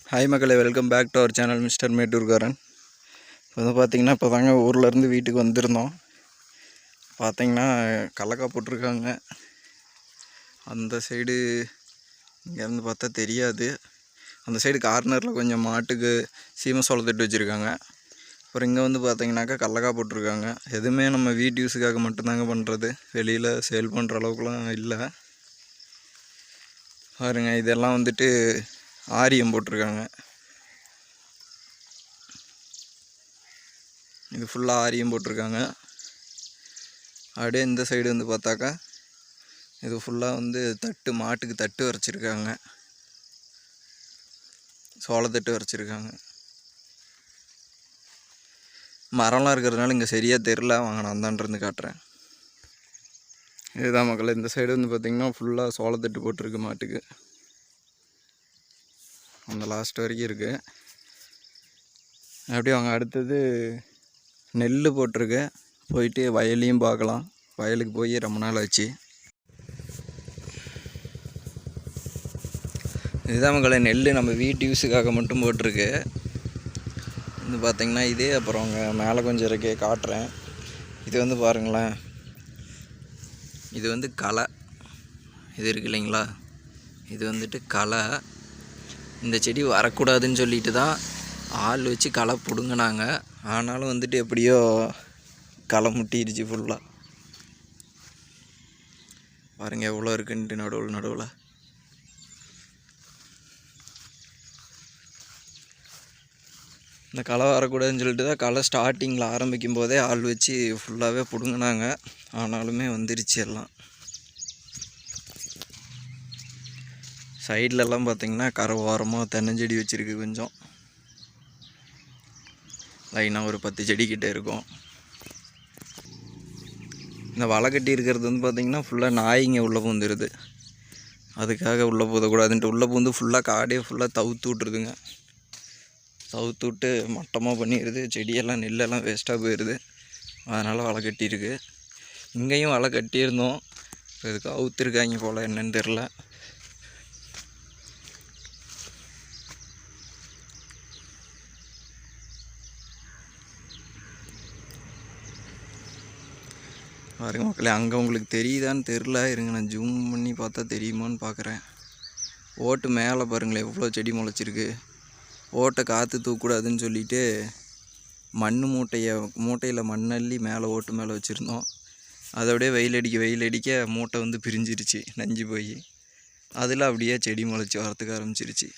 Hi மக்களே, welcome back to our channel mister மேட்டூர்காரன். இப்போ வந்து பார்த்திங்கன்னா இப்போ தாங்க ஊர்லேருந்து வீட்டுக்கு வந்திருந்தோம். பார்த்திங்கன்னா கடலக்காய் போட்டிருக்காங்க. அந்த சைடு இங்கேருந்து பார்த்தா தெரியாது. அந்த சைடு கார்னரில் கொஞ்சம் மாட்டுக்கு சீமை சோளத்தட்டு வச்சுருக்காங்க. அப்புறம் இங்கே வந்து பார்த்திங்கனாக்கா கடலக்காய் போட்டிருக்காங்க. எதுவுமே நம்ம வீட்டு யூஸுக்காக மட்டும்தாங்க பண்ணுறது, வெளியில் சேல் பண்ணுற அளவுக்குலாம் இல்லை. பாருங்க, இதெல்லாம் வந்துட்டு ஆரியம் போட்டிருக்காங்க. இது ஃபுல்லாக ஆரியம் போட்டிருக்காங்க. அப்படியே இந்த சைடு வந்து பார்த்தாக்கா இது ஃபுல்லாக வந்து தட்டு, மாட்டுக்கு தட்டு வரைச்சிருக்காங்க, சோளத்தட்டு வரைச்சிருக்காங்க. மரம்லாம் இருக்கிறதுனால இங்கே சரியாக தெரில. வாங்க நான் தான்றது காட்டுறேன். இதுதான் மக்கள், இந்த சைடு வந்து பார்த்திங்கன்னா ஃபுல்லாக சோளத்தட்டு போட்டிருக்கு மாட்டுக்கு. அந்த லாஸ்ட் வரைக்கும் இருக்குது. அப்படியே அவங்க அடுத்தது நெல் போட்டிருக்கு. போயிட்டு வயலையும் பார்க்கலாம். வயலுக்கு போய் ரொம்ப நாள் ஆச்சு. இதுதான் மக்களை நெல் நம்ம வீட்டு யூஸுக்காக மட்டும் போட்டிருக்கு. வந்து பார்த்திங்கன்னா இதே அப்புறம் அங்கே மேலே கொஞ்சம் இருக்கே காட்டுறேன். இது வந்து பாருங்களேன், இது வந்து களை. இது இருக்கு இல்லைங்களா, இது வந்துட்டு களை. இந்த செடி வரக்கூடாதுன்னு சொல்லிட்டு தான் ஆள் வச்சு களை பிடுங்கினாங்க. ஆனாலும் வந்துட்டு எப்படியோ களை முட்டிடுச்சு ஃபுல்லாக. பாருங்கள் எவ்வளோ இருக்குன்ட்டு நடுவில். இந்த களை வரக்கூடாதுன்னு சொல்லிட்டு தான் களை ஸ்டார்டிங்கில் ஆரம்பிக்கும் போதே ஆள் வச்சு ஃபுல்லாகவே பிடுங்கினாங்க. ஆனாலுமே வந்துருச்சு எல்லாம். சைட்லலாம் பார்த்திங்கன்னா கரை ஓரமாக தென்னஞ்செடி வச்சுருக்கு. கொஞ்சம் லைனாக ஒரு 10 செடி கிட்டே இருக்கும். இந்த வலை கட்டி இருக்கிறது வந்து பார்த்திங்கன்னா ஃபுல்லாக நாய்ங்க உள்ளே பூந்துடுது. அதுக்காக உள்ளே போதக்கூடாதுன்ட்டு உள்ளே பூந்து ஃபுல்லாக காடே ஃபுல்லாக தவுத்து விட்ருதுங்க. தவுத்து விட்டு மட்டமாக பண்ணிடுது. செடியெல்லாம் நெல்லெல்லாம் வேஸ்ட்டாக போயிடுது. அதனால் வலை கட்டியிருக்கு. இங்கேயும் வலை கட்டியிருந்தோம். இப்போ இதுக்கு அவுத்துருக்காங்க போல், என்னன்னு தெரில. பாருங்க மக்களே, அங்கே உங்களுக்கு தெரியுதான்னு தெரில. இருங்க நான் ஜூம் பண்ணி பார்த்தா தெரியுமான்னு பார்க்குறேன். ஓட்டு மேலே பாருங்களேன் எவ்வளோ செடி முளைச்சிருக்கு. ஓட்டை காற்று தூக்கூடாதுன்னு சொல்லிட்டு மூட்டையில் மண்ணள்ளி மேலே ஓட்டு மேலே வச்சுருந்தோம். அதோடய வெயில் அடிக்க மூட்டை வந்து பிரிஞ்சிருச்சு, நஞ்சு போய். அதில் அப்படியே செடி முளைச்சி வரத்துக்கு ஆரம்பிச்சிருச்சு.